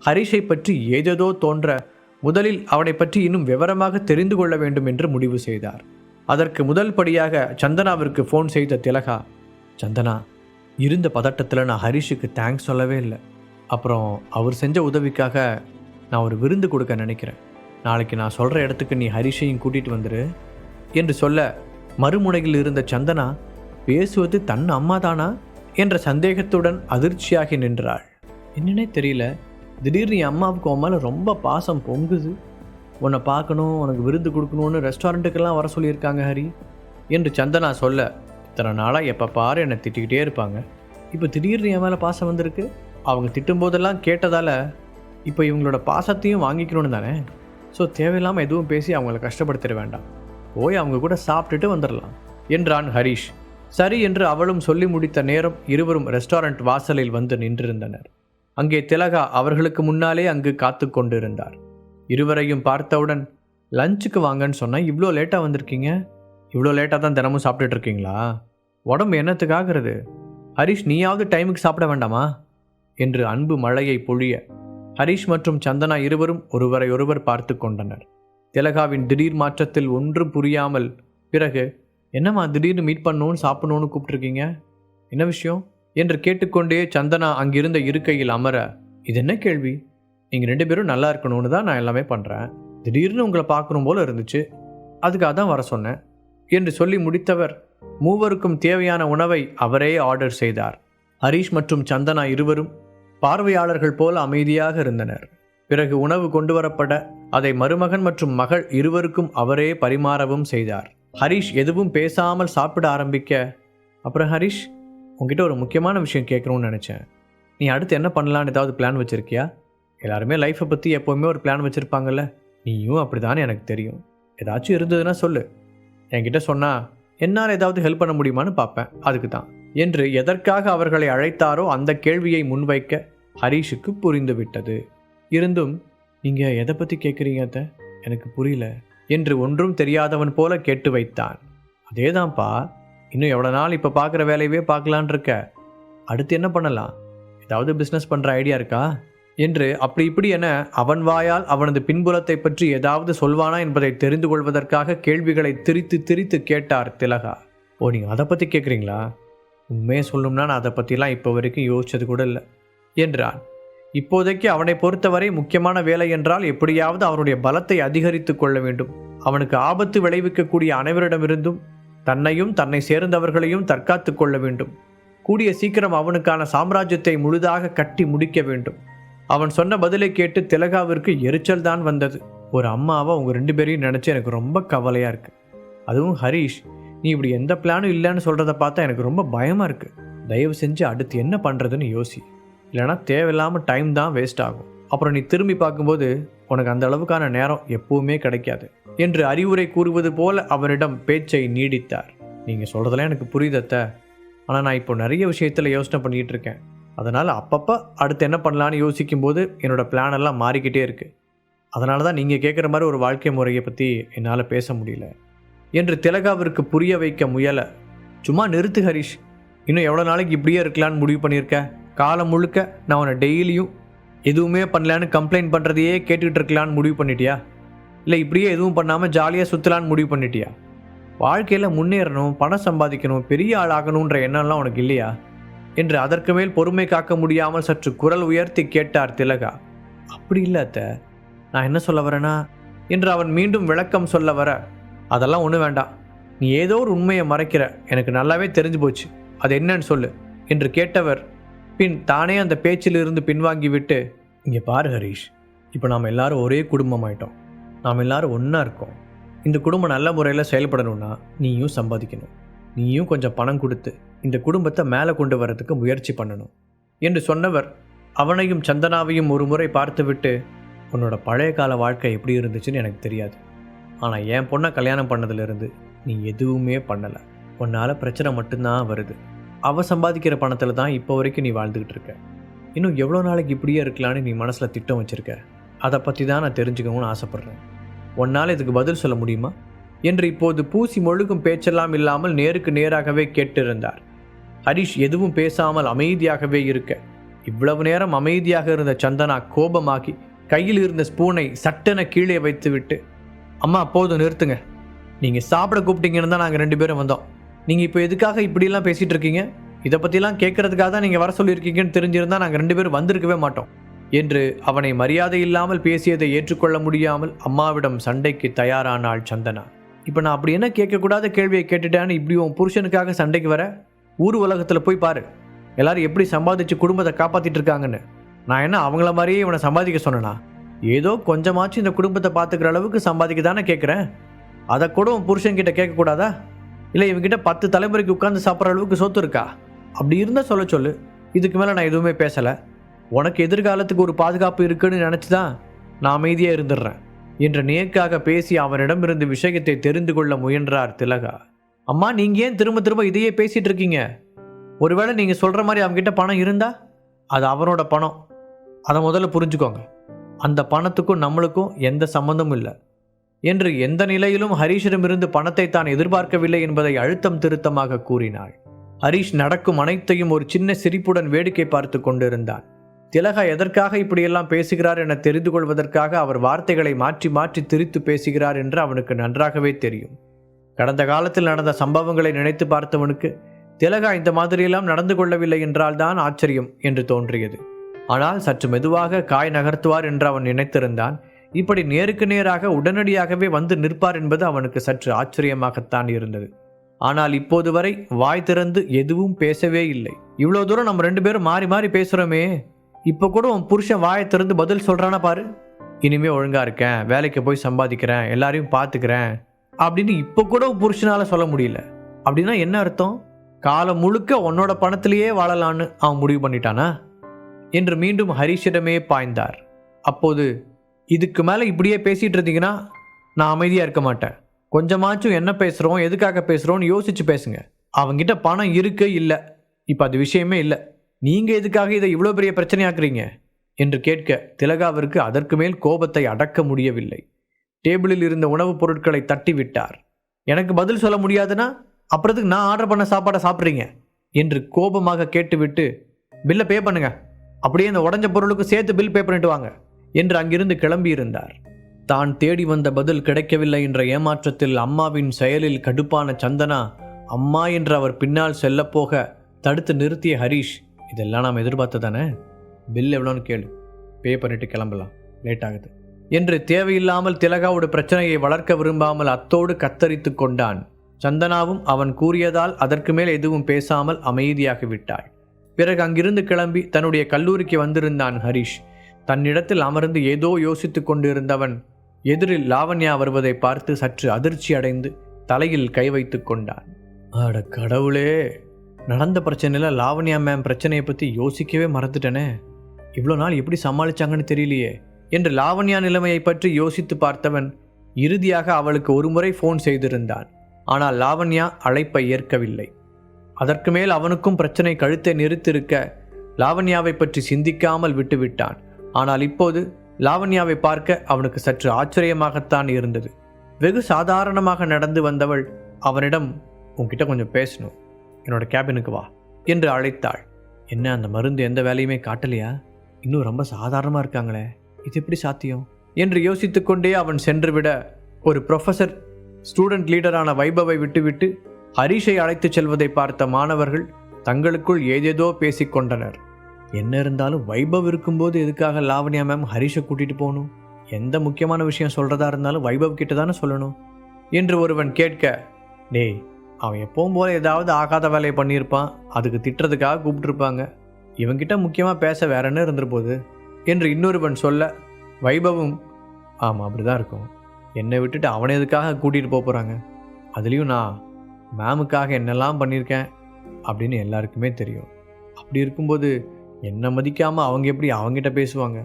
ஹரிஷை பற்றி ஏதேதோ தோன்ற முதலில் அவனை பற்றி இன்னும் விவரமாக தெரிந்து கொள்ள வேண்டும் என்று முடிவு செய்தார். அதற்கு முதல் படியாக சந்தனாவிற்கு ஃபோன் செய்த திலகா, சந்தனா, இருந்த பதட்டத்தில் நான் ஹரிஷுக்கு தேங்க்ஸ் சொல்லவே இல்லை. அப்புறம் அவர் செஞ்ச உதவிக்காக நான் ஒரு விருந்து கொடுக்க நினைக்கிறேன். நாளைக்கு நான் சொல்கிற இடத்துக்கு நீ ஹரிஷையும் கூட்டிகிட்டு வந்துரு என்று சொல்ல, மறுமுனையில் இருந்த சந்தனா பேசுவது தன் அம்மா தானா என்ற சந்தேகத்துடன் அதிர்ச்சியாகி நின்றாள். என்னன்னே தெரியல, திடீர்னு என் அம்மாவுக்கு உன் மேலே ரொம்ப பாசம் பொங்குது. உன்னை பார்க்கணும், உனக்கு விருந்து கொடுக்கணும்னு ரெஸ்டாரண்ட்டுக்கெல்லாம் வர சொல்லியிருக்காங்க ஹரி என்று சந்தனா சொல்ல, இத்தனை நாளாக எப்போ பாரு என்னை திட்டிக்கிட்டே இருப்பாங்க, இப்போ திடீர்னு என் மேலே பாசம் வந்திருக்கு. அவங்க திட்டும்போதெல்லாம் கேட்டதால் இப்போ இவங்களோட பாசத்தையும் வாங்கிக்கணும்னு தானே. ஸோ தேவையில்லாமல் எதுவும் பேசி அவங்கள கஷ்டப்படுத்திட வேண்டாம், போய் அவங்க கூட சாப்பிட்டுட்டு வந்துடலாம் என்றான் ஹரிஷ். சரி என்று அவளும் சொல்லி முடித்த நேரம் இருவரும் ரெஸ்டாரண்ட் வாசலில் வந்து நின்றிருந்தனர். அங்கே திலகா அவர்களுக்கு முன்னாலே அங்கு காத்து கொண்டு இருந்தார். இருவரையும் பார்த்தவுடன், லஞ்சுக்கு வாங்கன்னு சொன்னால் இவ்வளோ லேட்டாக வந்திருக்கீங்க, இவ்வளோ லேட்டாக தான் தினமும் சாப்பிட்டுட்டு இருக்கீங்களா, உடம்பு என்னத்துக்காகிறது, ஹரிஷ் நீயாவது டைமுக்கு சாப்பிட வேண்டாமா என்று அன்பு மழையை பொழிய ஹரிஷ் மற்றும் சந்தனா இருவரும் ஒருவரை ஒருவர் பார்த்து கொண்டனர். திலகாவின் திடீர் மாற்றத்தில் ஒன்றும் புரியாமல், பிறகு என்னம்மா திடீர்னு மீட் பண்ணணும்னு சாப்பிடணும்னு கூப்பிட்ருக்கீங்க, என்ன விஷயம் என்று கேட்டுக்கொண்டே சந்தனா அங்கிருந்த இருக்கையில் அமர, இது என்ன கேள்வி, நீங்கள் 2 பேரும் நல்லா இருக்கணும்னு தான் நான் எல்லாமே பண்ணுறேன், திடீர்னு உங்களை பார்க்கணும் போல இருந்துச்சு, அதுக்காக தான் வர சொன்னேன் என்று சொல்லி முடித்தவர் மூவருக்கும் தேவையான உணவை அவரே ஆர்டர் செய்தார். ஹரிஷ் மற்றும் சந்தனா இருவரும் பார்வையாளர்கள் போல அமைதியாக இருந்தனர். பிறகு உணவு கொண்டு வரப்பட அதை மருமகன் மற்றும் மகள் இருவருக்கும் அவரே பரிமாறவும் செய்தார். ஹரிஷ் எதுவும் பேசாமல் சாப்பிட ஆரம்பிக்க, அப்புறம் ஹரிஷ், உங்ககிட்ட ஒரு முக்கியமான விஷயம் கேட்கணும்னு நினச்சேன், நீ அடுத்து என்ன பண்ணலான்னு ஏதாவது பிளான் வச்சுருக்கியா? எல்லாருமே லைஃப்பை பற்றி எப்போவுமே ஒரு பிளான் வச்சுருப்பாங்கல்ல, நீயும் அப்படி தானே, எனக்கு தெரியும், ஏதாச்சும் இருந்ததுன்னா சொல்லு, என்கிட்ட சொன்னால் என்னால் ஏதாவது ஹெல்ப் பண்ண முடியுமான்னு பார்ப்பேன், அதுக்கு தான் என்று எதற்காக அவர்களை அழைத்தாரோ அந்த கேள்வியை முன்வைக்க ஹரிஷுக்கு புரிந்துவிட்டது. இருந்தும், நீங்கள் எதை பற்றி கேட்குறீங்க அத்தை, எனக்கு புரியல என்று ஒன்றும் தெரியாதவன் போல கேட்டு வைத்தான். அதேதான்ப்பா, இன்னும் எவ்வளோ நாள் இப்போ பார்க்குற வேலையவே பார்க்கலான் இருக்க, அடுத்து என்ன பண்ணலாம், ஏதாவது பிஸ்னஸ் பண்ணுற ஐடியா இருக்கா என்று அப்படி இப்படி என அவன் வாயால் அவனது பின்புலத்தை பற்றி ஏதாவது சொல்வானா என்பதை தெரிந்து கொள்வதற்காக கேள்விகளை திரித்து திரித்து கேட்டார் திலகா. ஓ, நீங்கள் அதை பற்றி கேட்குறீங்களா, உண்மையை சொல்லணும்னா நான் அதை பற்றிலாம் இப்போ வரைக்கும் யோசிச்சது கூட இல்லை என்றான். இப்போதைக்கு அவனை பொறுத்தவரை முக்கியமான வேலை என்றால் எப்படியாவது அவனுடைய பலத்தை அதிகரித்து கொள்ள வேண்டும். அவனுக்கு ஆபத்து விளைவிக்கக்கூடிய அனைவரிடமிருந்தும் தன்னையும் தன்னை சேர்ந்தவர்களையும் தற்காத்து கொள்ள வேண்டும். கூடிய சீக்கிரம் அவனுக்கான சாம்ராஜ்யத்தை முழுதாக கட்டி முடிக்க வேண்டும். அவன் சொன்ன பதிலை கேட்டு திலகாவிற்கு எரிச்சல் தான் வந்தது. ஒரு அம்மாவை உங்கள் 2 பேரையும் நினச்சி எனக்கு ரொம்ப கவலையாக இருக்குது. அதுவும் ஹரிஷ், நீ இப்படி எந்த பிளானும் இல்லைன்னு சொல்கிறத பார்த்தா எனக்கு ரொம்ப பயமாக இருக்குது. தயவு செஞ்சு அடுத்து என்ன பண்ணுறதுன்னு யோசி, இல்லைனா தேவையில்லாமல் டைம் தான் வேஸ்ட் ஆகும். அப்புறம் நீ திரும்பி பார்க்கும்போது உனக்கு அந்த அளவுக்கான நேரம் எப்பவுமே கிடைக்காது என்று அறிவுரை கூறுவது போல அவனிடம் பேச்சை நீடித்தார். நீங்கள் சொல்கிறதெல்லாம் எனக்கு புரியுதத்த, ஆனால் நான் இப்போ நிறைய விஷயத்தில் யோசனை பண்ணிகிட்டு இருக்கேன். அதனால் அப்பப்போ அடுத்து என்ன பண்ணலான்னு யோசிக்கும்போது என்னோடய பிளான் எல்லாம் மாறிக்கிட்டே இருக்குது. அதனால தான் நீங்கள் கேட்குற மாதிரி ஒரு வாழ்க்கை முறையை பற்றி என்னால் பேச முடியல என்று திலகாவிற்கு புரிய வைக்க முயல. சும்மா நிறுத்து ஹரிஷ், இன்னும் எவ்வளோ நாளைக்கு இப்படியே இருக்கலான்னு முடிவு பண்ணியிருக்க? காலம் முழுக்க நான் உன்னை டெய்லியும் எதுவுமே பண்ணலான்னு கம்ப்ளைண்ட் பண்ணுறதையே கேட்டுக்கிட்டு இருக்கலான்னு முடிவு பண்ணிட்டியா? இல்லை இப்படியே எதுவும் பண்ணாமல் ஜாலியாக சுற்றலான்னு முடிவு பண்ணிட்டியா? வாழ்க்கையில் முன்னேறணும், பணம் சம்பாதிக்கணும், பெரிய ஆள் ஆகணுன்ற எண்ணம்லாம் உனக்கு இல்லையா என்று அதற்கு மேல் பொறுமை காக்க முடியாமல் சற்று குரல் உயர்த்தி கேட்டார் திலகா. அப்படி இல்லை அத்தை, நான் என்ன சொல்ல வரேனா என்று அவன் மீண்டும் விளக்கம் சொல்ல வர, அதெல்லாம் ஒன்றும் வேண்டாம், நீ ஏதோ ஒரு உண்மையை மறைக்கிற, எனக்கு நல்லாவே தெரிஞ்சு போச்சு, அது என்னன்னு சொல்லு என்று கேட்டவர் பின் தானே அந்த பேச்சிலிருந்து பின்வாங்கி விட்டு, இங்கே பாரு ஹரிஷ், இப்போ நாம் எல்லாரும் ஒரே குடும்பம் ஆயிட்டோம், நாம் எல்லாரும் ஒன்றா இருக்கோம். இந்த குடும்பம் நல்ல முறையில் செயல்படணும்னா நீயும் சம்பாதிக்கணும், நீயும் கொஞ்சம் பணம் கொடுத்து இந்த குடும்பத்தை மேலே கொண்டு வரதுக்கு முயற்சி பண்ணணும் என்று சொன்னவர் அவனையும் சந்தனாவையும் ஒரு முறை பார்த்துவிட்டு, உன்னோட பழைய கால வாழ்க்கை எப்படி இருந்துச்சுன்னு எனக்கு தெரியாது, ஆனால் என் பொண்ணை கல்யாணம் பண்ணதிலிருந்து நீ எதுவுமே பண்ணலை, உன்னால் பிரச்சனை மட்டும்தான் வருது, அவள் சம்பாதிக்கிற பணத்தில் தான் இப்போ வரைக்கும் நீ வாழ்ந்துக்கிட்டு இருக்க, இன்னும் எவ்வளோ நாளைக்கு இப்படியே இருக்கலான்னு நீ மனசில் திட்டம் வச்சுருக்க, அதை பற்றி தான் நான் தெரிஞ்சுக்கணும்னு ஆசைப்பட்றேன், உன்னால் இதுக்கு பதில் சொல்ல முடியுமா என்று இப்போது பூசி மொழுகும் பேச்செல்லாம் இல்லாமல் நேருக்கு நேராகவே கேட்டிருந்தார். ஹரிஷ் எதுவும் பேசாமல் அமைதியாகவே இருக்க, இவ்வளவு நேரம் அமைதியாக இருந்த சந்தனா கோபமாகி கையில் இருந்த ஸ்பூனை சட்டென கீழே வைத்துவிட்டு, அம்மா போதும் நிறுத்துங்க, நீங்கள் சாப்பிட கூப்பிட்டீங்கன்னு தான் நாங்கள் 2 பேரும் வந்தோம். நீங்கள் இப்போ எதுக்காக இப்படிலாம் பேசிகிட்டு இருக்கீங்க? இதை பற்றிலாம் கேட்கறதுக்காக தான் நீங்கள் வர சொல்லியிருக்கீங்கன்னு தெரிஞ்சிருந்தால் நாங்கள் 2 பேரும் வந்திருக்கவே மாட்டோம் என்று அவனை மரியாதை இல்லாமல் பேசியதை ஏற்றுக்கொள்ள முடியாமல் அம்மாவிடம் சண்டைக்கு தயாரானாள் சந்தனா. இப்போ நான் அப்படி என்ன கேட்கக்கூடாத கேள்வியை கேட்டுட்டேன்னு இப்படி உன் புருஷனுக்காக சண்டைக்கு வர? ஊர் உலகத்தில் போய் பாரு, எல்லாரும் எப்படி சம்பாதிச்சு குடும்பத்தை காப்பாற்றிட்டு இருக்காங்கன்னு. நான் என்ன அவங்கள மாதிரியே இவனை சம்பாதிக்க சொன்னேனா? ஏதோ கொஞ்சமாச்சும் இந்த குடும்பத்தை பார்த்துக்கிற அளவுக்கு சம்பாதிக்க தானே கேட்குறேன். அதை கூட உன் புருஷன்கிட்ட கேட்கக்கூடாதா? இல்லை இவங்கிட்ட 10 தலைமுறைக்கு உட்காந்து சாப்பிட்ற அளவுக்கு சொத்து இருக்கா? அப்படி இருந்தால் சொல்ல சொல்லு. இதுக்கு மேலே நான் எதுவுமே பேசலை. உனக்கு எதிர்காலத்துக்கு ஒரு பாதுகாப்பு இருக்குன்னு நினச்சி தான் நான் அமைதியாக இருந்துடுறேன் என்ற நேக்காக பேசி அவனிடமிருந்து விஷயத்தை தெரிந்து கொள்ள முயன்றார் திலகா. அம்மா, நீங்கள் ஏன் திரும்ப திரும்ப இதையே பேசிகிட்டு இருக்கீங்க? ஒருவேளை நீங்கள் சொல்கிற மாதிரி அவங்ககிட்ட பணம் இருந்தால் அது அவனோட பணம். அதை முதல்ல புரிஞ்சுக்கோங்க. அந்த பணத்துக்கும் நம்மளுக்கும் எந்த சம்மந்தமும் இல்லை என்று எந்த நிலையிலும் ஹரீஷிடமிருந்து பணத்தை தான் எதிர்பார்க்கவில்லை என்பதை அழுத்தம் திருத்தமாக கூறினாள். ஹரீஷ் நடக்கும் அனைத்தையும் ஒரு சின்ன சிரிப்புடன் வேடிக்கை பார்த்து கொண்டிருந்தான். திலகா எதற்காக இப்படியெல்லாம் பேசுகிறார் என தெரிந்து கொள்வதற்காக அவர் வார்த்தைகளை மாற்றி மாற்றி திரித்து பேசுகிறார் என்று அவனுக்கு நன்றாகவே தெரியும். கடந்த காலத்தில் நடந்த சம்பவங்களை நினைத்து பார்த்தவனுக்கு திலகா இந்த மாதிரியெல்லாம் நடந்து கொள்ளவில்லை என்றால்தான் ஆச்சரியம் என்று தோன்றியது. ஆனால் சற்று மெதுவாக காய் நகர்த்துவார் என்று அவன் நினைத்திருந்தான். இப்படி நேருக்கு நேராக உடனடியாகவே வந்து நிற்பார் என்பது அவனுக்கு சற்று ஆச்சரியமாகத்தான் இருந்தது. ஆனால் இப்போது வரை வாய் திறந்து எதுவும் பேசவே இல்லை. இவ்வளோ தூரம் நம்ம 2 பேரும் மாறி மாறி பேசுகிறோமே, இப்போ கூட உன் புருஷன் வாயை திறந்து பதில் சொல்கிறானா பாரு. இனிமே ஒழுங்காக இருக்கேன், வேலைக்கு போய் சம்பாதிக்கிறேன், எல்லாரையும் பார்த்துக்கிறேன் அப்படின்னு இப்போ கூட உன் புருஷனால் சொல்ல முடியல. அப்படின்னா என்ன அர்த்தம்? காலம் முழுக்க உன்னோட பணத்திலேயே வாழலான்னு அவன் முடிவு பண்ணிட்டானா என்று மீண்டும் ஹரீஷிடமே பாய்ந்தார். அப்போது, இதுக்கு மேலே இப்படியே பேசிகிட்டு இருந்தீங்கன்னா நான் அமைதியாக இருக்க மாட்டேன். கொஞ்சமாச்சும் என்ன பேசுகிறோம், எதுக்காக பேசுகிறோன்னு யோசிச்சு பேசுங்க. அவங்கிட்ட பணம் இருக்கு இல்லை, இப்போ அது விஷயமே இல்லை. நீங்கள் எதுக்காக இதை இவ்வளோ பெரிய பிரச்சனையாக்குறீங்க என்று கேட்க திலகாவிற்கு அதற்கு மேல் கோபத்தை அடக்க முடியவில்லை. டேபிளில் இருந்த உணவுப் பொருட்களை தட்டி விட்டார். எனக்கு பதில் சொல்ல முடியாதுன்னா அப்புறத்துக்கு நான் ஆர்டர் பண்ண சாப்பாடை சாப்பிட்றீங்க என்று கோபமாக கேட்டுவிட்டு, பில்லை பே பண்ணுங்க, அப்படியே இந்த உடஞ்ச பொருளுக்கு சேர்த்து பில் பே பண்ணிட்டு வாங்க என்று அங்கிருந்து கிளம்பியிருந்தார். தான் தேடி வந்த பதில் கிடைக்கவில்லை என்ற ஏமாற்றத்தில் அம்மாவின் செயலில் கடுப்பான சந்தனா அம்மா என்று அவர் பின்னால் செல்லப்போக தடுத்து நிறுத்திய ஹரீஷ், இதெல்லாம் நாம் எதிர்பார்த்ததானே, பில் எவ்வளோன்னு கேளு, பே பண்ணிட்டு கிளம்பலாம், லேட் ஆகுது என்று தேவையில்லாமல் திலகாவோட பிரச்சனையை வளர்க்க விரும்பாமல் அத்தோடு கத்தரித்து கொண்டான். சந்தனாவும் அவன் கூறியதால் அதற்கு மேல் எதுவும் பேசாமல் அமைதியாகிவிட்டாள். பிறகு அங்கிருந்து கிளம்பி தன்னுடைய கல்லூரிக்கு வந்திருந்தான் ஹரீஷ். தன்னிடத்தில் அமர்ந்து ஏதோ யோசித்து கொண்டிருந்தவன் எதிரில் லாவண்யா வருவதை பார்த்து சற்று அதிர்ச்சி அடைந்து தலையில் கை வைத்து கொண்டான். அட கடவுளே, நடந்த பிரச்சனையில் லாவண்யா மேம் பிரச்சனையை பற்றி யோசிக்கவே மறந்துட்டேனே, இவ்வளோ நாள் எப்படி சமாளிச்சாங்கன்னு தெரியலையே என்று லாவண்யா நிலைமையை பற்றி யோசித்து பார்த்தவன் இறுதியாக அவளுக்கு ஒரு முறை ஃபோன் செய்திருந்தான். ஆனால் லாவண்யா அழைப்பை ஏற்கவில்லை. அதற்கு மேல் அவனுக்கும் பிரச்சனை கழுத்தை நிறுத்திருக்க லாவண்யாவை பற்றி சிந்திக்காமல் விட்டுவிட்டான். ஆனால் இப்போது லாவண்யாவை பார்க்க அவனுக்கு சற்று ஆச்சரியமாகத்தான் இருந்தது. வெகு சாதாரணமாக நடந்து வந்தவள் அவனிடம், உன்கிட்ட கொஞ்சம் பேசணும், என்னோட கேபினுக்கு வா என்று அழைத்தாள். என்ன, அந்த மருந்து எந்த வேலையுமே காட்டலையா? இன்னும் ரொம்ப சாதாரணமாக இருக்காங்களே, இது எப்படி சாத்தியம் என்று யோசித்து கொண்டே அவன் சென்றுவிட ஒரு ப்ரொஃபஸர் ஸ்டூடெண்ட் லீடரான வைபவை விட்டுவிட்டு ஹரீஷை அழைத்து செல்வதை பார்த்த மாணவர்கள் தங்களுக்குள் ஏதேதோ பேசிக்கொண்டனர். என்ன இருந்தாலும் வைபவ் இருக்கும்போது எதுக்காக லாவண்யா மேம் ஹரீஷை கூட்டிகிட்டு போகணும்? எந்த முக்கியமான விஷயம் சொல்கிறதா இருந்தாலும் வைபவ் கிட்ட தானே சொல்லணும் என்று ஒருவன் கேட்க, டேய், அவன் எப்பவும் போல ஏதாவது ஆகாத வேலையை பண்ணியிருப்பான், அதுக்கு திட்டுறதுக்காக கூப்பிட்டுருப்பாங்க, இவங்கிட்ட முக்கியமாக பேச வேற என்ன இருந்துருப்போது என்று இன்னொருவன் சொல்ல, வைபவும் ஆமாம் அப்படி தான் இருக்கும், என்னை விட்டுட்டு அவனை எதுக்காக கூட்டிகிட்டு போகிறாங்க, அதுலேயும் நான் மேமுக்காக என்னெல்லாம் பண்ணியிருக்கேன் அப்படின்னு எல்லாருக்குமே தெரியும், அப்படி இருக்கும்போது என்னை மதிக்காமல் அவங்க எப்படி அவங்ககிட்ட பேசுவாங்க,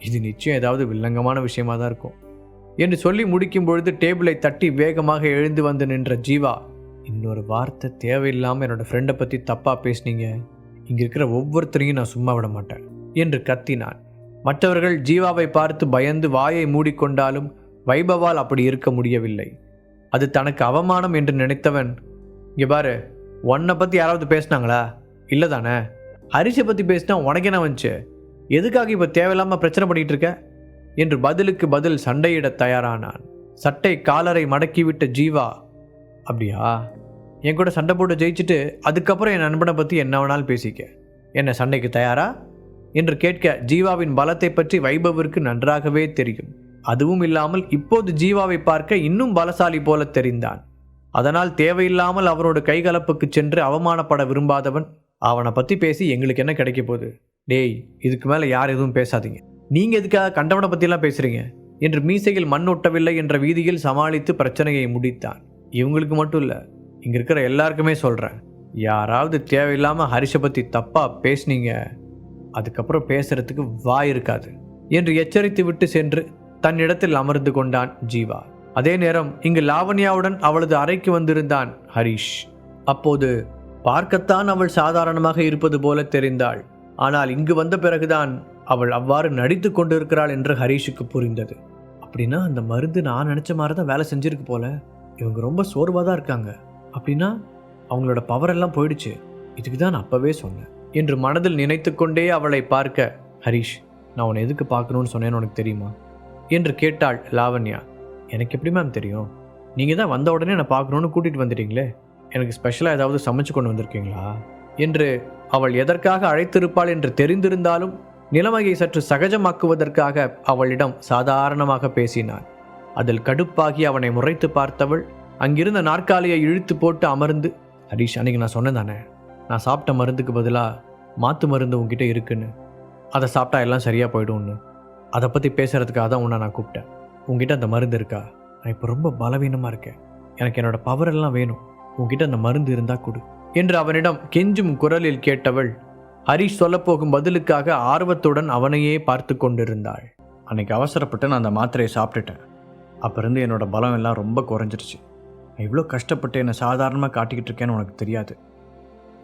இது நிச்சயம் ஏதாவது வில்லங்கமான விஷயமா தான் இருக்கும் என்று சொல்லி முடிக்கும் பொழுது டேபிளை தட்டி வேகமாக எழுந்து வந்து நின்ற ஜீவா, இன்னொரு வார்த்தை தேவையில்லாமல் என்னோடய ஃப்ரெண்டை பற்றி தப்பாக பேசுனீங்க, இங்கே இருக்கிற ஒவ்வொருத்தரையும் நான் சும்மா விட மாட்டேன் என்று கத்தினான். மற்றவர்கள் ஜீவாவை பார்த்து பயந்து வாயை மூடிக்கொண்டாலும் வைபவால் அப்படி இருக்க முடியவில்லை. அது தனக்கு அவமானம் என்று நினைத்தவன், இங்கே பாரு, உன்னை பற்றி யாராவது பேசினாங்களா? இல்லை தானே, ஹரிஷை பற்றி பேசினா உனக்கு என்ன வந்துச்சு? எதுக்காக இப்போ தேவையில்லாமல் பிரச்சனை பண்ணிகிட்டு இருக்க என்று பதிலுக்கு பதில் சண்டையிட தயாரானான். சட்டை காலரை மடக்கிவிட்ட ஜீவா, அப்படியா, என் கூட சண்டை போட்டு ஜெயிச்சுட்டு அதுக்கப்புறம் என் நண்பனை பற்றி என்ன வேணாலும் பேசிக்க, என்ன சண்டைக்கு தயாரா என்று கேட்க ஜீவாவின் பலத்தை பற்றி வைபவிற்கு நன்றாகவே தெரியும். அதுவும் இல்லாமல் இப்போது ஜீவாவை பார்க்க இன்னும் பலசாலி போல தெரிந்தான். அதனால் தேவையில்லாமல் அவனோட கைகலப்புக்கு சென்று அவமானப்பட விரும்பாதவன், அவனை பற்றி பேசி எங்களுக்கு என்ன கிடைக்க போகுது, டேய் இதுக்கு மேலே யார் எதுவும் பேசாதீங்க, நீங்கள் எதுக்காக கண்டவனை பற்றிலாம் பேசுகிறீங்க என்று மீசையில் மண் ஒட்டவில்லை என்ற வீதியில் சமாளித்து பிரச்சனையை முடித்தான். இவங்களுக்கு மட்டும் இல்லை, இங்கே இருக்கிற எல்லாருக்குமே சொல்கிறேன், யாராவது தேவையில்லாமல் ஹரிஷை பற்றி தப்பாக பேசுனீங்க அதுக்கப்புறம் பேசுறதுக்கு வாய் இருக்காது என்று எச்சரித்து விட்டு சென்று தன்னிடத்தில் அமர்ந்து கொண்டான் ஜீவா. அதே நேரம் இங்கு லாவண்யாவுடன் அவளது அறைக்கு வந்திருந்தான் ஹரிஷ். அப்போது பார்க்கத்தான் அவள் சாதாரணமாக இருப்பது போல தெரிந்தாள். ஆனால் இங்கு வந்த பிறகுதான் அவள் அவ்வாறு நடித்து கொண்டிருக்கிறாள் என்று ஹரிஷுக்கு புரிந்தது. அப்படின்னா அந்த மருந்து நான் நினச்ச மாதிரி தான் வேலை செஞ்சிருக்கு போல, இவங்க ரொம்ப சோர்வாக தான் இருக்காங்க, அப்படின்னா அவங்களோட பவர் எல்லாம் போயிடுச்சு, இதுக்கு தான் நான் அப்பவே சொன்னேன் என்று மனதில் நினைத்து கொண்டே அவளை பார்க்க, ஹரிஷ் நான் உன்னை எதுக்கு பார்க்கணும்னு சொன்னேன்னு உனக்கு தெரியுமா என்று கேட்டாள் லாவண்யா. எனக்கு எப்படி மேம் தெரியும், நீங்கள் தான் வந்த உடனே நான் பார்க்கணுன்னு கூட்டிகிட்டு வந்துட்டீங்களே, எனக்கு ஸ்பெஷலாக ஏதாவது சமைச்சு கொண்டு வந்திருக்கீங்களா என்று அவள் எதற்காக அழைத்திருப்பாள் என்று தெரிந்திருந்தாலும் நிலைமையை சற்று சகஜமாக்குவதற்காக அவளிடம் சாதாரணமாக பேசினான். அதில் கடுப்பாகி அவனை முறைத்து பார்த்தவள் அங்கிருந்த நாற்காலியை இழுத்து போட்டு அமர்ந்து, ஹரிஷ் அன்னைக்கு நான் சொன்னேன் தானே, நான் சாப்பிட்ட மருந்துக்கு பதிலாக மாற்று மருந்து உங்ககிட்ட இருக்குன்னு, அதை சாப்பிட்டா எல்லாம் சரியாக போய்டும்னு, அதை பற்றி பேசுகிறதுக்காக தான் உன்னை நான் கூப்பிட்டேன். உங்ககிட்ட அந்த மருந்து இருக்கா? நான் இப்போ ரொம்ப பலவீனமாக இருக்கேன், எனக்கு என்னோடய பவர் எல்லாம் வேணும், உங்ககிட்ட அந்த மருந்து இருந்தால் கொடு என்று அவனிடம் கெஞ்சும் குரலில் கேட்டவள் ஹரிஷ் சொல்லப்போகும் பதிலுக்காக ஆர்வத்துடன் அவனையே பார்த்து கொண்டிருந்தாள். அன்னைக்கு அவசரப்பட்டு நான் அந்த மாத்திரையை சாப்பிட்டுட்டேன், அப்போ இருந்து என்னோடய பலம் எல்லாம் ரொம்ப குறைஞ்சிருச்சு. நான் இவ்வளோ கஷ்டப்பட்டு என்னை சாதாரணமாக காட்டிக்கிட்டு இருக்கேன்னு உனக்கு தெரியாது.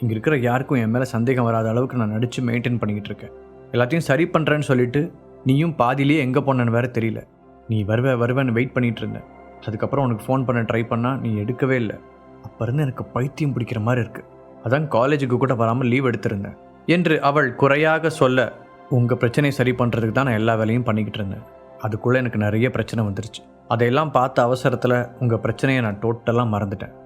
இங்கே இருக்கிற யாருக்கும் என் மேலே சந்தேகம் வராத அளவுக்கு நான் நடித்து மெயின்டைன் பண்ணிக்கிட்டு இருக்கேன். எல்லாத்தையும் சரி பண்ணுறேன்னு சொல்லிட்டு நீயும் பாதியிலேயே எங்கே போனேன்னு வேறு தெரியல. நீ வருவேன்னு வெயிட் பண்ணிகிட்டு இருந்தேன். அதுக்கப்புறம் உனக்கு ஃபோன் பண்ண ட்ரை பண்ணால் நீ எடுக்கவே இல்லை. அப்போ இருந்து எனக்கு பைத்தியம் பிடிக்கிற மாதிரி இருக்குது. அதான் காலேஜுக்கு கூட வராமல் லீவ் எடுத்திருந்தேன் என்று அவள் குறையாக சொல்ல, உங்கள் பிரச்சனையை சரி பண்ணுறதுக்கு தான் நான் எல்லா வேலையும் பண்ணிக்கிட்டு இருந்தேன். அதுக்குள்ளே எனக்கு நிறைய பிரச்சனை வந்துருச்சு. அதையெல்லாம் பார்த்த அவசரத்தில் உங்கள் பிரச்சனையை நான் டோட்டலாக மறந்துட்டேன்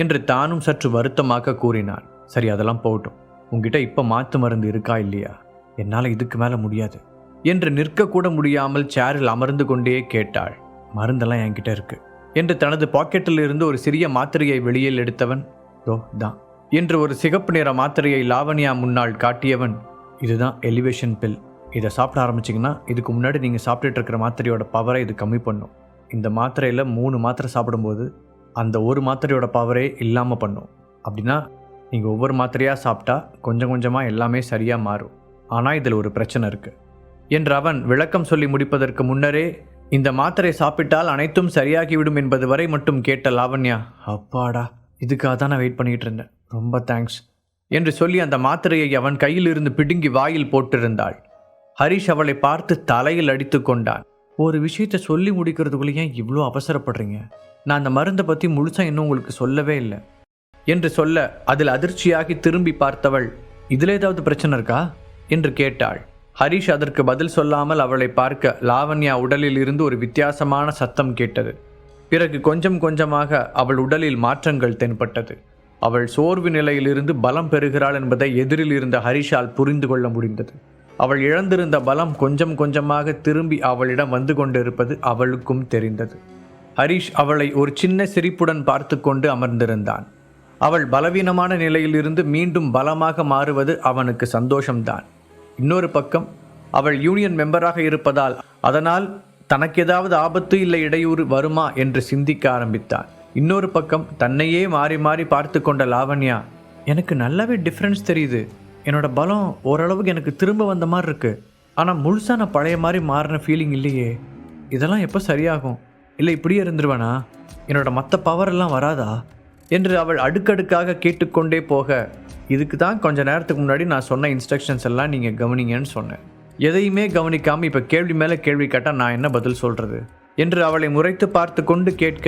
என்று தானும் சற்று வருத்தமாக கூறினான். சரி அதெல்லாம் போகட்டும், உங்ககிட்ட இப்போ மாற்று மருந்து இருக்கா இல்லையா? என்னால் இதுக்கு மேலே முடியாது என்று நிற்கக்கூட முடியாமல் சேரில் அமர்ந்து கொண்டே கேட்டாள். மருந்தெல்லாம் என்கிட்ட இருக்கு என்று தனது பாக்கெட்டில் இருந்து ஒரு சிறிய மாத்திரையை வெளியில் எடுத்தவன், தோ தான் என்று ஒரு சிகப்பு நிற மாத்திரையை லாவண்யா முன்னால் காட்டியவன், இதுதான் எலிவேஷன் பில், இதை சாப்பிட ஆரம்பிச்சிங்கன்னா இதுக்கு முன்னாடி நீங்கள் சாப்பிட்டுட்டு இருக்கிற மாத்திரையோட பவரை இது கம்மி பண்ணும். இந்த மாத்திரையில் 3 மாத்திரை சாப்பிடும்போது அந்த ஒரு மாத்திரையோட பவரே இல்லாமல் பண்ணும். அப்படின்னா நீங்கள் ஒவ்வொரு மாத்திரையாக சாப்பிட்டா கொஞ்சம் கொஞ்சமாக எல்லாமே சரியாக மாறும். ஆனால் இதில் ஒரு பிரச்சனை இருக்குது என்று அவன் விளக்கம் சொல்லி முடிப்பதற்கு முன்னரே, இந்த மாத்திரை சாப்பிட்டால் அனைத்தும் சரியாகிவிடும் என்பது வரை மட்டும் கேட்ட லாவண்யா, அப்பாடா இதுக்காக தான் நான் வெயிட் பண்ணிகிட்டு இருந்தேன், ரொம்ப தேங்க்ஸ் என்று சொல்லி அந்த மாத்திரையை அவன் கையில் இருந்து பிடுங்கி வாயில் போட்டிருந்தாள். ஹரிஷ் அவளை பார்த்து தலையில் அடித்து கொண்டான். ஒரு விஷயத்தை சொல்லி முடிக்கிறதுக்குள்ளே ஏன் இவ்வளோ அவசரப்படுறீங்க? நான் அந்த மருந்தை பற்றி முழுசாக இன்னும் உங்களுக்கு சொல்லவே இல்லை என்று சொல்ல, அதில் அதிர்ச்சியாகி திரும்பி பார்த்தவள், இதில் ஏதாவது பிரச்சனை இருக்கா என்று கேட்டாள். ஹரிஷ் அதற்கு பதில் சொல்லாமல் அவளை பார்க்க லாவண்யா உடலில் இருந்து ஒரு வித்தியாசமான சத்தம் கேட்டது. பிறகு கொஞ்சம் கொஞ்சமாக அவள் உடலில் மாற்றங்கள் தென்பட்டது. அவள் சோர்வு நிலையிலிருந்து பலம் பெறுகிறாள் என்பதை எதிரில் இருந்த ஹரிஷால் புரிந்து கொள்ள முடிந்தது. அவள் இழந்திருந்த பலம் கொஞ்சம் கொஞ்சமாக திரும்பி அவளிடம் வந்து கொண்டிருப்பது அவளுக்கும் தெரிந்தது. ஹரிஷ் அவளை ஒரு சின்ன சிரிப்புடன் பார்த்து கொண்டு அமர்ந்திருந்தான். அவள் பலவீனமான நிலையிலிருந்து மீண்டும் பலமாக மாறுவது அவனுக்கு சந்தோஷம்தான். இன்னொரு பக்கம் அவள் யூனியன் மெம்பராக இருப்பதால் அதனால் தனக்கு ஏதாவது ஆபத்து இல்லை இடையூறு வருமா என்று சிந்திக்க ஆரம்பித்தான். இன்னொரு பக்கம் தன்னையே மாறி மாறி பார்த்து கொண்ட லாவண்யா, எனக்கு நல்லாவே டிஃப்ரென்ஸ் தெரியுது, என்னோட பலம் ஓரளவுக்கு எனக்கு திரும்ப வந்த மாதிரி இருக்கு, ஆனால் முழுசாக நான் பழைய மாதிரி மாறின ஃபீலிங் இல்லையே, இதெல்லாம் எப்போ சரியாகும்? இல்லை இப்படியே இருந்துருவேனா? என்னோட மற்ற பவர் எல்லாம் வராதா என்று அவள் அடுக்கடுக்காக கேட்டுக்கொண்டே போக, இதுக்கு தான் கொஞ்ச நேரத்துக்கு முன்னாடி நான் சொன்ன இன்ஸ்ட்ரக்ஷன்ஸ் எல்லாம் நீங்கள் கவனிங்கன்னு சொன்னேன். எதையுமே கவனிக்காமல் இப்போ கேள்வி மேலே கேள்வி கேட்டால் நான் என்ன பதில் சொல்கிறது என்று அவளை முறைத்து பார்த்து கொண்டு கேட்க,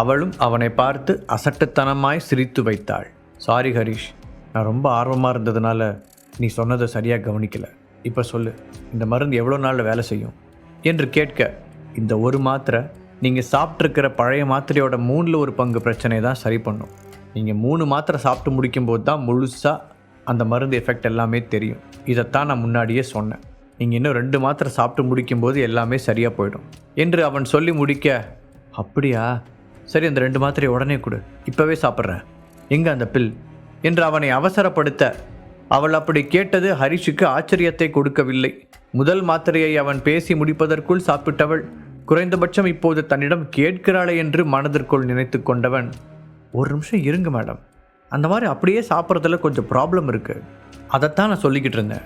அவளும் அவனை பார்த்து அசட்டுத்தனமாய் சிரித்து வைத்தாள். சாரி ஹரிஷ், நான் ரொம்ப ஆர்வமாக இருந்ததுனால நீ சொன்னதை சரியாக கவனிக்கல. இப்போ சொல்லு, இந்த மருந்து எவ்வளோ நாளில் வேலை செய்யும் என்று கேட்க, இந்த ஒரு மாத்திரை நீங்கள் சாப்பிட்ருக்கிற பழைய மாத்திரையோட 1/3 பிரச்சனையை தான் சரி பண்ணும். நீங்கள் 3 மாத்திரை சாப்பிட்டு முடிக்கும்போது தான் முழுசாக அந்த மருந்து எஃபெக்ட் எல்லாமே தெரியும். இதைத்தான் நான் முன்னாடியே சொன்னேன். நீங்கள் இன்னும் 2 மாத்திரை சாப்பிட்டு முடிக்கும்போது எல்லாமே சரியாக போயிடும் என்று அவன் சொல்லி முடிக்க, அப்படியா, சரி, அந்த 2 மாத்திரையை உடனே கொடு, இப்போவே சாப்பிட்றேன், எங்கே அந்த பில் என்று அவனை அவசரப்படுத்த, அவள் அப்படி கேட்டது ஹரிஷுக்கு ஆச்சரியத்தை கொடுக்கவில்லை. முதல் மாத்திரையை அவன் பேசி முடிப்பதற்குள் சாப்பிட்டவள் குறைந்தபட்சம் இப்போது தன்னிடம் கேட்கிறாளே என்று மனதிற்குள் நினைத்து கொண்டவன், ஒரு நிமிஷம் இருங்க மேடம், அந்த மாதிரி அப்படியே சாப்பிட்றதுல கொஞ்சம் ப்ராப்ளம் இருக்குது, அதைத்தான் நான் சொல்லிக்கிட்டு இருந்தேன்,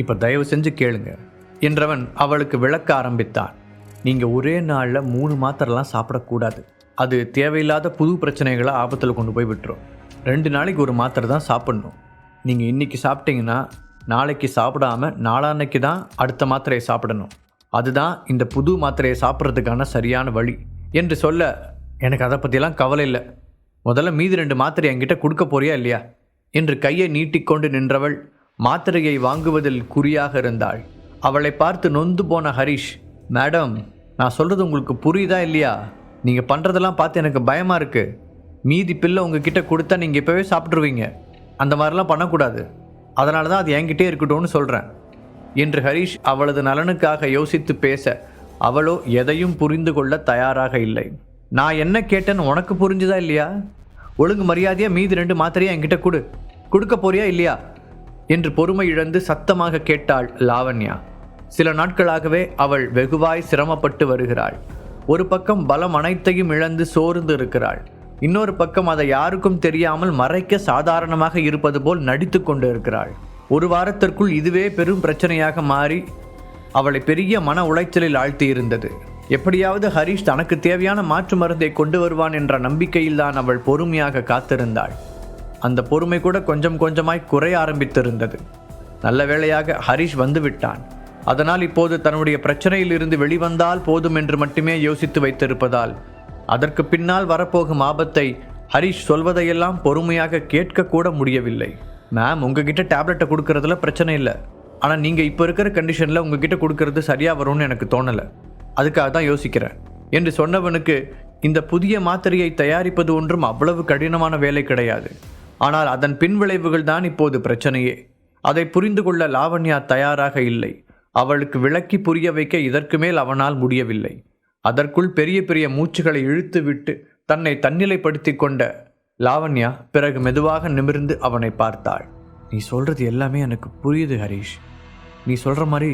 இப்போ தயவு செஞ்சு கேளுங்க என்றவன் அவளுக்கு விளக்க ஆரம்பித்தான். நீங்கள் ஒரே நாளில் 3 மாத்திரைலாம் சாப்பிடக்கூடாது. அது தேவையில்லாத புது பிரச்சனைகளை ஆபத்தில் கொண்டு போய் விட்டுரும். 2 நாளைக்கு ஒரு மாத்திரை தான் சாப்பிட்ணும். நீங்கள் இன்றைக்கி சாப்பிட்டீங்கன்னா நாளைக்கு சாப்பிடாமல் நாளான்னைக்கு தான் அடுத்த மாத்திரையை சாப்பிடணும். அதுதான் இந்த புது மாத்திரையை சாப்பிட்றதுக்கான சரியான வழி என்று சொல்ல, எனக்கு அதை பற்றியெல்லாம் கவலை இல்லை, முதல்ல மீதி 2 மாத்திரை என்கிட்ட கொடுக்க போறியா இல்லையா என்று கையை நீட்டிக்கொண்டு நின்றவள் மாத்திரையை வாங்குவதில் குறியாக இருந்தாள். அவளை பார்த்து நொந்து போன ஹரிஷ், மேடம், நான் சொல்கிறது உங்களுக்கு புரியுதா இல்லையா? நீங்கள் பண்ணுறதெல்லாம் பார்த்து எனக்கு பயமாக இருக்குது. மீதி பில்லை உங்ககிட்ட கொடுத்தா நீங்கள் இப்போவே சாப்பிட்ருவீங்க. அந்த மாதிரிலாம் பண்ணக்கூடாது. அதனால தான் அது என்கிட்டே இருக்கட்டும்னு சொல்கிறேன் என்று ஹரிஷ் அவளது நலனுக்காக யோசித்து பேச, அவளோ எதையும் புரிந்து கொள்ள தயாராக இல்லை. நான் என்ன கேட்டேன்னு உனக்கு புரிஞ்சுதா இல்லையா? ஒழுங்கு மரியாதையாக மீதி 2 மாத்திரையா என்கிட்ட கொடுக்க போறியா இல்லையா என்று பொறுமை இழந்து சத்தமாக கேட்டாள் லாவண்யா. சில நாட்களாகவே அவள் வெகுவாய் சிரமப்பட்டு வருகிறாள். ஒரு பக்கம் பலம் அனைத்தையும் இழந்து சோர்ந்து இருக்கிறாள். இன்னொரு பக்கம் அதை யாருக்கும் தெரியாமல் மறைக்க சாதாரணமாக இருப்பது போல் நடித்து கொண்டு இருக்கிறாள். ஒரு வாரத்திற்குள் இதுவே பெரும் பிரச்சனையாக மாறி அவளை பெரிய மன உளைச்சலில் ஆழ்த்தி இருந்தது. எப்படியாவது ஹரிஷ் தனக்கு தேவையான மாற்று மருந்தை கொண்டு வருவான் என்ற நம்பிக்கையில்தான் அவள் பொறுமையாக காத்திருந்தாள். அந்த பொறுமை கூட கொஞ்சம் கொஞ்சமாய் குறைய ஆரம்பித்திருந்தது. நல்ல வேளையாக ஹரிஷ் வந்து விட்டான். அதனால் இப்போது தன்னுடைய பிரச்சனையில் இருந்து வெளிவந்தால் போதும் என்று மட்டுமே யோசித்து வைத்திருப்பதால் அதற்கு பின்னால் வரப்போகும் ஆபத்தை ஹரிஷ் சொல்வதையெல்லாம் பொறுமையாக கேட்க கூட முடியவில்லை. மேம், உங்ககிட்ட டேப்லெட்டை கொடுக்கறதுல பிரச்சனை இல்லை, ஆனால் நீங்கள் இப்போ இருக்கிற கண்டிஷனில் உங்ககிட்ட கொடுக்கறது சரியாக வரும்னு எனக்கு தோணலை, அதுக்காக தான் யோசிக்கிறேன் என்று சொன்னவனுக்கு இந்த புதிய மாத்திரையை தயாரிப்பது ஒன்றும் அவ்வளவு கடினமான வேலை கிடையாது. ஆனால் அதன் பின்விளைவுகள் தான் இப்போது பிரச்சனையே. அதை புரிந்து கொள்ள லாவண்யா தயாராக இல்லை. அவளுக்கு விளக்கி புரிய வைக்க இதற்கு மேல் அவனால் முடியவில்லை. அதற்குள் பெரிய பெரிய மூச்சுகளை இழுத்து விட்டு தன்னை தன்னிலைப்படுத்தி கொண்ட லாவண்யா பிறகு மெதுவாக நிமிர்ந்து அவனை பார்த்தாள். நீ சொல்கிறது எல்லாமே எனக்கு புரியுது ஹரிஷ். நீ சொல்கிற மாதிரி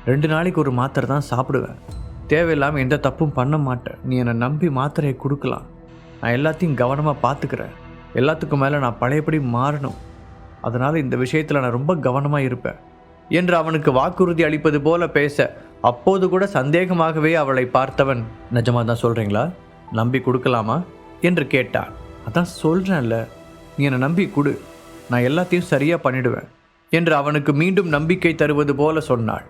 2 நாளைக்கு ஒரு மாத்திரை தான் சாப்பிடுவேன். தேவையில்லாமல் எந்த தப்பும் பண்ண மாட்டேன். நீ என்னை நம்பி மாத்திரையை கொடுக்கலாம். நான் எல்லாத்தையும் கவனமாக பார்த்துக்கிறேன். எல்லாத்துக்கும் மேலே நான் பழையபடி மாறணும். அதனால் இந்த விஷயத்தில் நான் ரொம்ப கவனமாக இருப்பேன் என்று அவனுக்கு வாக்குறுதி அளிப்பது போல பேச, அப்போது கூட சந்தேகமாகவே அவளை பார்த்தவன், நிஜமாக தான் சொல்கிறீங்களா? நம்பி கொடுக்கலாமா என்று கேட்டான். அதான் சொல்கிறேன்ல, நீ என்னை நம்பி கொடு, நான் எல்லாத்தையும் சரியாக பண்ணிடுவேன் என்று அவனுக்கு மீண்டும் நம்பிக்கை தருவது போல சொன்னாள்.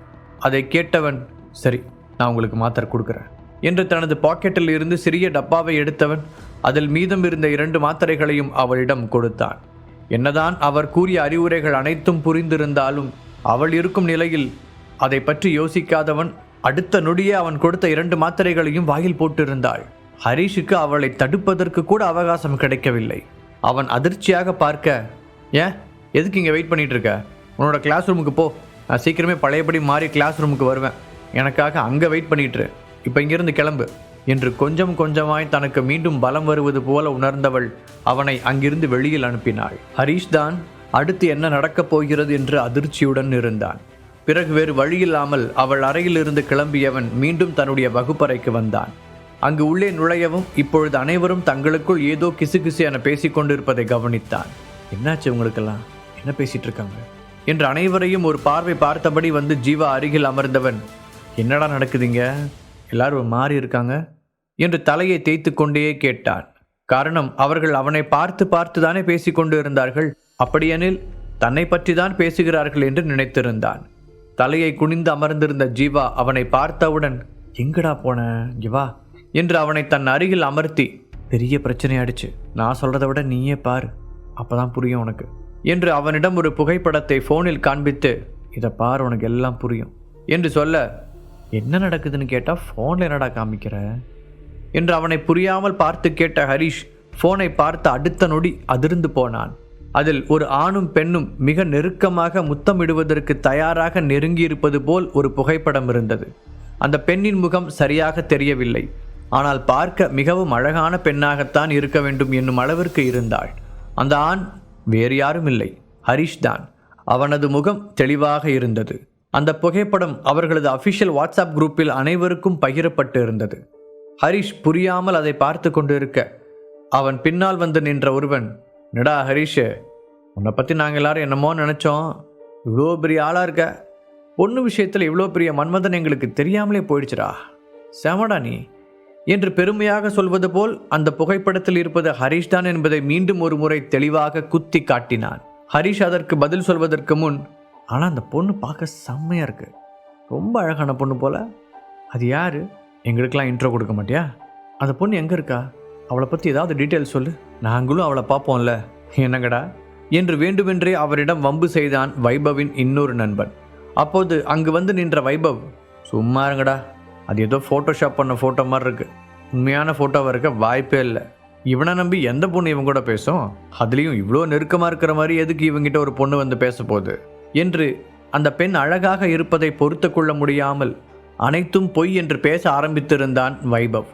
அதை கேட்டவன், சரி, நான் உங்களுக்கு மாத்திரை கொடுக்குறேன் என்று தனது பாக்கெட்டில் இருந்து சிறிய டப்பாவை எடுத்தவன் அதில் மீதம் இருந்த 2 மாத்திரைகளையும் அவளிடம் கொடுத்தான். என்னதான் அவர் கூறிய அறிவுரைகள் அனைத்தும் புரிந்திருந்தாலும் அவள் இருக்கும் நிலையில் அதை பற்றி யோசிக்காதவன் அடுத்த நொடியே அவன் கொடுத்த 2 மாத்திரைகளையும் வாயில் போட்டிருந்தாள். ஹரிஷுக்கு அவளை தடுப்பதற்கு கூட அவகாசம் கிடைக்கவில்லை. அவன் அதிர்ச்சியாக பார்க்க, ஏன், எதுக்கு இங்கே வெயிட் பண்ணிட்டு இருக்க? உன்னோட கிளாஸ் ரூமுக்கு போ, நான் சீக்கிரமே பழையபடி மாறி கிளாஸ் ரூமுக்கு வருவேன், எனக்காக அங்கே வெயிட் பண்ணிட்டு, இப்போ இங்கிருந்து கிளம்பு என்று கொஞ்சம் கொஞ்சமாய் தனக்கு மீண்டும் பலம் வருவது போல உணர்ந்தவள் அவனை அங்கிருந்து வெளியில் அனுப்பினாள். ஹரிஷ் தான் அடுத்து என்ன நடக்கப் போகிறது என்று அதிர்ச்சியுடன் இருந்தான். பிறகு வேறு வழியில்லாமல் அவள் அறையிலிருந்து கிளம்பியவன் மீண்டும் தன்னுடைய வகுப்பறைக்கு வந்தான். அங்கு உள்ளே நுழையவும் இப்பொழுது அனைவரும் தங்களுக்குள் ஏதோ கிசுகிசு என பேசிக்கொண்டிருப்பதை கவனித்தான். என்னாச்சு உங்களுக்கெல்லாம், என்ன பேசிட்டு இருக்காங்க என்று அனைவரையும் ஒரு பார்வை பார்த்தபடி வந்து ஜீவா அருகில் அமர்ந்தவன், என்னடா நடக்குதுங்க, எல்லாரும் மாறி இருக்காங்க என்று தலையை தேய்த்து கொண்டே கேட்டான். காரணம், அவர்கள் அவனை பார்த்து பார்த்து தானே பேசிக்கொண்டு இருந்தார்கள். அப்படியெனில் தன்னை பற்றி தான் பேசுகிறார்கள் என்று நினைத்திருந்தான். தலையை குனிந்து அமர்ந்திருந்த ஜீவா அவனை பார்த்தவுடன், எங்கடா போன, ஜீவா என்று அவனை தன் அருகில் அமர்த்தி, பெரிய பிரச்சனை ஆயிடுச்சு, நான் சொல்கிறத விட நீயே பாரு, அப்போதான் புரியும் உனக்கு என்று அவனிடம் ஒரு புகைப்படத்தை ஃபோனில் காண்பித்து, இதை பார் உனக்கு எல்லாம் புரியும் என்று சொல்ல, என்ன நடக்குதுன்னு கேட்டால் ஃபோனில் என்னடா காமிக்கிற என்று அவனை புரியாமல் பார்த்து கேட்ட ஹரிஷ் ஃபோனை பார்த்த அடுத்த நொடி அதிர்ந்து போனான். அதில் ஒரு ஆணும் பெண்ணும் மிக நெருக்கமாக முத்தமிடுவதற்கு தயாராக நெருங்கியிருப்பது போல் ஒரு புகைப்படம் இருந்தது. அந்த பெண்ணின் முகம் சரியாக தெரியவில்லை. ஆனால் பார்க்க மிகவும் அழகான பெண்ணாகத்தான் இருக்க வேண்டும் என்னும் அளவிற்கு இருந்தாள். அந்த ஆண் வேறு யாரும் இல்லை, ஹரிஷ் தான். அவனது முகம் தெளிவாக இருந்தது. அந்த புகைப்படம் அவர்களது அஃபிஷியல் வாட்ஸ்அப் குரூப்பில் அனைவருக்கும் பகிரப்பட்டு இருந்தது. ஹரிஷ் புரியாமல் அதை பார்த்து கொண்டு இருக்க, அவன் பின்னால் வந்து நின்ற ஒருவன், என்னடா ஹரிஷ், உன்னை பற்றி நாங்கள் எல்லாரும் என்னமோ நினச்சோம், இவ்வளோ பெரிய ஆளாக இருக்க, பொண்ணு விஷயத்தில் இவ்வளோ பெரிய மன்மதன் எங்களுக்கு தெரியாமலே போயிடுச்சுடா, செமடா நீ என்று பெருமையாக சொல்வது போல் அந்த புகைப்படத்தில் இருப்பது ஹரிஷ் தான் என்பதை மீண்டும் ஒரு முறை தெளிவாக குத்தி காட்டினான். ஹரிஷ் அதற்கு பதில் சொல்வதற்கு முன், ஆனால் அந்த பொண்ணு பார்க்க செம்மையாக இருக்கு, ரொம்ப அழகான பொண்ணு போல, அது யார், எங்களுக்கெல்லாம் இன்ட்ரோ கொடுக்க மாட்டியா, அந்த பொண்ணு எங்கே இருக்கா, அவளை பற்றி ஏதாவது டீட்டெயில்ஸ் சொல்லு, நாங்களும் அவளை பார்ப்போம்ல, என்னங்கடா என்று வேண்டுமென்றே அவரிடம் வம்பு செய்தான் வைபவின் இன்னொரு நண்பன். அப்போது அங்கு வந்து நின்ற வைபவ், சும்மா இருங்கடா, அது ஏதோ ஃபோட்டோஷாப் பண்ண ஃபோட்டோ மாதிரி இருக்கு, உண்மையான ஃபோட்டோவாக இருக்க வாய்ப்பே இல்லை, இவனை நம்பி எந்த பொண்ணு இவன் கூட பேசும், அதுலேயும் இவ்வளோ நெருக்கமாக இருக்கிற மாதிரி எதுக்கு இவங்கிட்ட ஒரு பொண்ணு வந்து பேச போகுது என்று அந்த பெண் அழகாக இருப்பதை பொறுத்து கொள்ள முடியாமல் அனைத்தும் பொய் என்று பேச ஆரம்பித்திருந்தான் வைபவ்.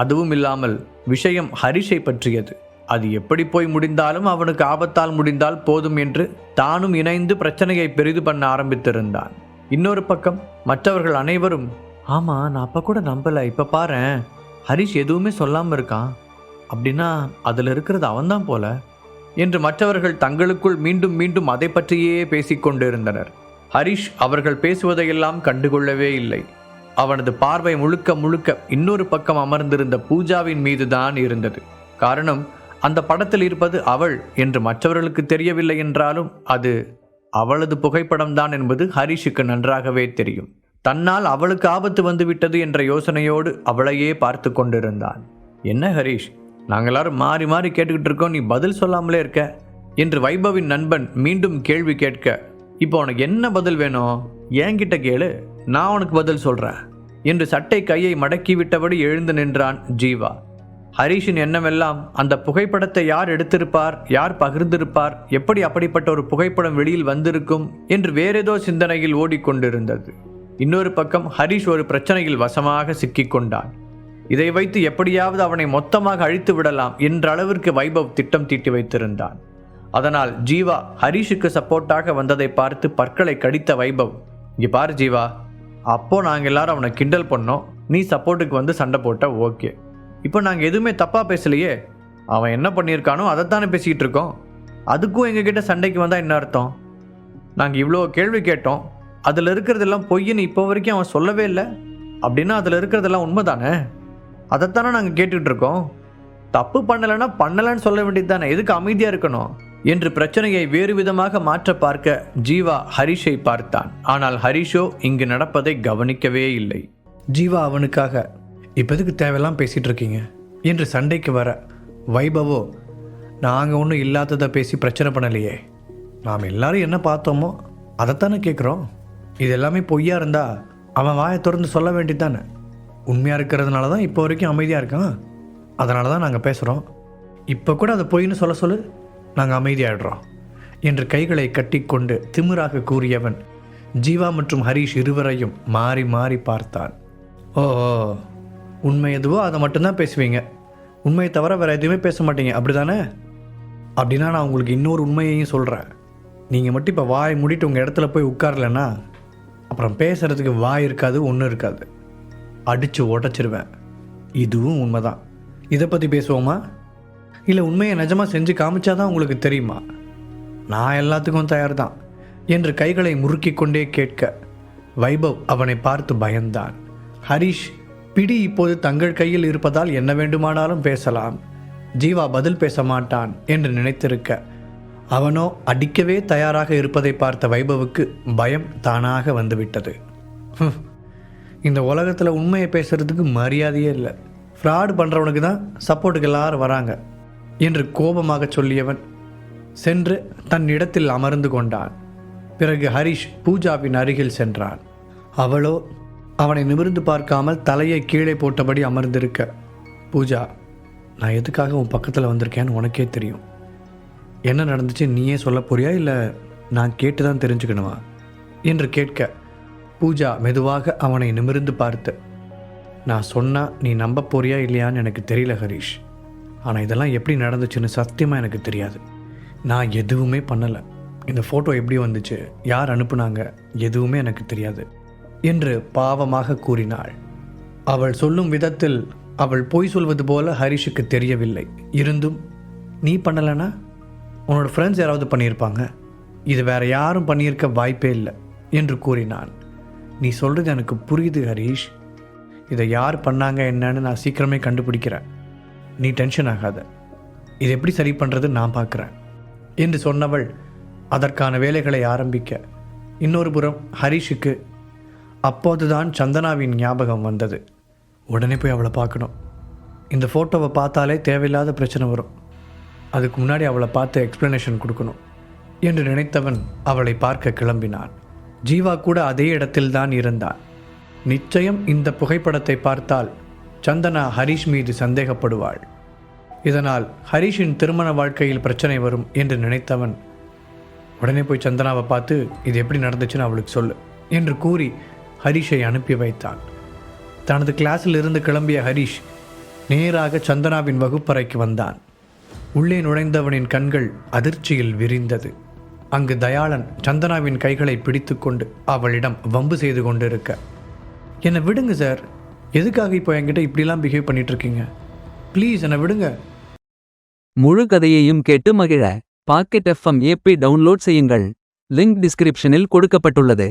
அதுவும் இல்லாமல் விஷயம் ஹரிஷை பற்றியது. அது எப்படி போய் முடிந்தாலும் அவனுக்கு ஆபத்தால் முடிந்தால் போதும் என்று தானும் இணைந்து பிரச்சனையை பெரிது பண்ண ஆரம்பித்திருந்தான். இன்னொரு பக்கம் மற்றவர்கள் அனைவரும், ஆமாம் நான் அப்போ கூட நம்பலை, இப்போ பாரேன் ஹரிஷ் எதுவுமே சொல்லாமல் இருக்கான், அப்படின்னா அதில் இருக்கிறது அவன்தான் போல என்று மற்றவர்கள் தங்களுக்குள் மீண்டும் மீண்டும் அதை பற்றியே பேசிக்கொண்டிருந்தனர். ஹரிஷ் அவர்கள் பேசுவதையெல்லாம் கண்டுகொள்ளவே இல்லை. அவனது பார்வை முழுக்க முழுக்க இன்னொரு பக்கம் அமர்ந்திருந்த பூஜாவின் மீதுதான் இருந்தது. காரணம், அந்த படத்தில் இருப்பது அவள் என்று மற்றவர்களுக்கு தெரியவில்லை என்றாலும் அது அவளது புகைப்படம் தான் என்பது ஹரிஷுக்கு நன்றாகவே தெரியும். தன்னால் அவளுக்கு ஆபத்து வந்துவிட்டது என்ற யோசனையோடு அவளையே பார்த்து கொண்டிருந்தான். என்ன ஹரிஷ், நாங்கள் எல்லாரும் மாறி மாறி கேட்டுக்கிட்டு இருக்கோம், நீ பதில் சொல்லாமலே இருக்க என்று வைபவின் நண்பன் மீண்டும் கேள்வி கேட்க, இப்போ உனக்கு என்ன பதில் வேணும், என்கிட்ட கேளு, நான் உனக்கு பதில் சொல்கிறேன் என்று சட்டை கையை மடக்கிவிட்டபடி எழுந்து நின்றான் ஜீவா. ஹரிஷின் எண்ணமெல்லாம் அந்த புகைப்படத்தை யார் எடுத்திருப்பார், யார் பகிர்ந்திருப்பார், எப்படி அப்படிப்பட்ட ஒரு புகைப்படம் வெளியில் வந்திருக்கும் என்று வேறேதோ சிந்தனையில் ஓடிக்கொண்டிருந்தது. இன்னொரு பக்கம் ஹரிஷ் ஒரு பிரச்சனையில் வசமாக சிக்கிக்கொண்டான். இதை வைத்து எப்படியாவது அவனை மொத்தமாக அழித்து விடலாம் என்ற அளவிற்கு வைபவ் திட்டம் தீட்டி வைத்திருந்தான். அதனால் ஜீவா ஹரிஷுக்கு சப்போர்ட்டாக வந்ததை பார்த்து பற்களை கடித்த வைபவ், இங்கே பாரு ஜீவா, அப்போ நாங்கள் எல்லாரும் அவனை கிண்டல் பண்ணோம், நீ சப்போர்ட்டுக்கு வந்து சண்டை போட்ட, ஓகே, இப்போ நாங்கள் எதுவுமே தப்பாக பேசலையே, அவன் என்ன பண்ணியிருக்கானோ அதைத்தானே பேசிக்கிட்டு இருக்கோம், அதுக்கும் எங்ககிட்ட சண்டைக்கு வந்தால் என்ன அர்த்தம், நாங்கள் இவ்வளோ கேள்வி கேட்டோம், அதில் இருக்கிறதெல்லாம் பொய்ன்னு இப்போ வரைக்கும் அவன் சொல்லவே இல்லை, அப்படின்னா அதில் இருக்கிறதெல்லாம் உண்மை தானே, அதைத்தானே நாங்கள் கேட்டுக்கிட்டு இருக்கோம், தப்பு பண்ணலைன்னா பண்ணலைன்னு சொல்ல வேண்டியது தானே, எதுக்கு அமைதியாக இருக்கணும் என்று பிரச்சனையை வேறு விதமாக மாற்ற பார்க்க ஜீவா ஹரிஷை பார்த்தான். ஆனால் ஹரிஷோ இங்கு நடப்பதை கவனிக்கவே இல்லை. ஜீவா அவனுக்காக, இப்போ எதுக்கு தேவையெல்லாம் பேசிகிட்டு இருக்கீங்க என்று சண்டைக்கு வர, வைபவோ, நாங்கள் ஒன்றும் இல்லாததை பேசி பிரச்சனை பண்ணலையே, நாம் எல்லாரும் என்ன பார்த்தோமோ அதைத்தானே கேட்குறோம், இது எல்லாமே பொய்யா இருந்தால் அவன் வாயை திறந்து சொல்ல வேண்டியது தானே, உண்மையாக இருக்கிறதுனால தான் இப்போ வரைக்கும் அமைதியாக இருக்கான், அதனால தான் நாங்கள் பேசுகிறோம், இப்போ கூட அதை பொய்ன்னு சொல்ல சொல்லு, நாங்கள் அமைதியாகிடுறோம் என்று கைகளை கட்டிக்கொண்டு திமிராக கூறியவன் ஜீவா மற்றும் ஹரிஷ் இருவரையும் மாறி மாறி பார்த்தான். ஓ, உண்மை எதுவோ அதை மட்டும்தான் பேசுவீங்க, உண்மையை தவிர வேறு எதுவுமே பேச மாட்டீங்க, அப்படி தானே? அப்படின்னா நான் உங்களுக்கு இன்னொரு உண்மையையும் சொல்கிறேன், நீங்கள் மட்டும் இப்போ வாய் மூடிட்டு உங்கள் இடத்துல போய் உட்காரலன்னா அப்புறம் பேசுகிறதுக்கு வாய் இருக்காது, ஒன்றும் இருக்காது, அடித்து உடச்சிருவேன், இதுவும் உண்மைதான். இதை பற்றி பேசுவோமா, இல்லை உண்மையை நிஜமாக செஞ்சு காமிச்சாதான் உங்களுக்கு தெரியுமா? நான் எல்லாத்துக்கும் தயார் தான் என்று கைகளை முறுக்கி கொண்டே கேட்க வைபவ் அவனை பார்த்து பயந்தான். ஹரிஷ், பிடி இப்போது தங்கள் கையில் இருப்பதால் என்ன வேண்டுமானாலும் பேசலாம், ஜீவா பதில் பேச மாட்டான் என்று நினைத்திருக்க, அவனோ அடிக்கவே தயாராக இருப்பதை பார்த்த வைபவுக்கு பயம் தானாக வந்துவிட்டது. இந்த உலகத்தில் உண்மையை பேசுறதுக்கு மரியாதையே இல்லை, ஃப்ராடு பண்ணுறவனுக்கு தான் சப்போர்ட்டுக்கு எல்லாரும் வராங்க என்று கோபமாக சொல்லியவன், சென்று தன் இடத்தில் அமர்ந்து கொண்டான். பிறகு ஹரிஷ் பூஜாவின் அருகில் சென்றான். அவளோ அவனை நிமிர்ந்து பார்க்காமல் தலையை கீழே போட்டபடி அமர்ந்திருக்க, பூஜா, நான் எதுக்காக உன் பக்கத்தில் வந்திருக்கேன்னு உனக்கே தெரியும். என்ன நடந்துச்சு நீயே சொல்ல போறியா, இல்லை நான் கேட்டு தான் தெரிஞ்சுக்கணுமா என்று கேட்க, பூஜா மெதுவாக அவனை நிமிர்ந்து பார்த்து, நான் சொன்னால் நீ நம்ப போறியா இல்லையான்னு எனக்கு தெரியல ஹரிஷ். ஆனால் இதெல்லாம் எப்படி நடந்துச்சுன்னு சத்தியமாக எனக்கு தெரியாது. நான் எதுவுமே பண்ணலை. இந்த ஃபோட்டோ எப்படி வந்துச்சு, யார் அனுப்புனாங்க, எதுவுமே எனக்கு தெரியாது என்று பாவமாக கூறினாள். அவள் சொல்லும் விதத்தில் அவள் பொய் சொல்வது போல ஹரிஷுக்கு தெரியவில்லை. இருந்தும், நீ பண்ணலைன்னா உன்னோட ஃப்ரெண்ட்ஸ் யாராவது பண்ணியிருப்பாங்க, இது வேற யாரும் பண்ணியிருக்க வாய்ப்பே இல்லை என்று கூறினான். நீ சொல்கிறது எனக்கு புரியுது ஹரிஷ். இதை யார் பண்ணாங்க என்னன்னு நான் சீக்கிரமே கண்டுபிடிக்கிறேன். நீ டென்ஷன் ஆகாத. இது எப்படி சரி பண்ணுறது நான் பார்க்குறேன் என்று சொன்னவள் அதற்கான வேலைகளை ஆரம்பிக்க, இன்னொரு புறம் ஹரிஷுக்கு அப்போதுதான் சந்தனாவின் ஞாபகம் வந்தது. உடனே போய் அவளை பார்க்கணும். இந்த ஃபோட்டோவை பார்த்தாலே தேவையில்லாத பிரச்சனை வரும். அதுக்கு முன்னாடி அவளை பார்த்து எக்ஸ்ப்ளனேஷன் கொடுக்கணும் என்று நினைத்தவன் அவளை பார்க்க கிளம்பினான். ஜீவா கூட அதே இடத்தில்தான் இருந்தான். நிச்சயம் இந்த புகைப்படத்தை பார்த்தால் சந்தனா ஹரிஷ் மீது சந்தேகப்படுவாள். இதனால் ஹரிஷின் திருமண வாழ்க்கையில் பிரச்சனை வரும் என்று நினைத்தவன் உடனே போய் சந்தனாவை பார்த்து இது எப்படி நடந்துச்சுன்னு அவளுக்கு சொல்லு என்று கூறி ஹரிஷை அனுப்பி வைத்தான். தனது கிளாஸில் இருந்து கிளம்பிய ஹரிஷ் நேராக சந்தனாவின் வகுப்பறைக்கு வந்தான். உள்ளே நுழைந்தவனின் கண்கள் அதிர்ச்சியில் விரிந்தது. அங்கு தயாளன் சந்தனாவின் கைகளை பிடித்து கொண்டு அவளிடம் வம்பு செய்து கொண்டிருக்க, என்னை விடுங்க சார், எதுக்காக இப்போ என்கிட்ட இப்படிலாம் பிஹேவ் பண்ணிட்டு இருக்கீங்க, ப்ளீஸ் என்னை விடுங்க. முழு கதையையும் கேட்டு மகிழ பாக்கெட் FM ஆப்பை டவுன்லோட் செய்யுங்கள். லிங்க் டிஸ்கிரிப்ஷனில் கொடுக்கப்பட்டுள்ளது.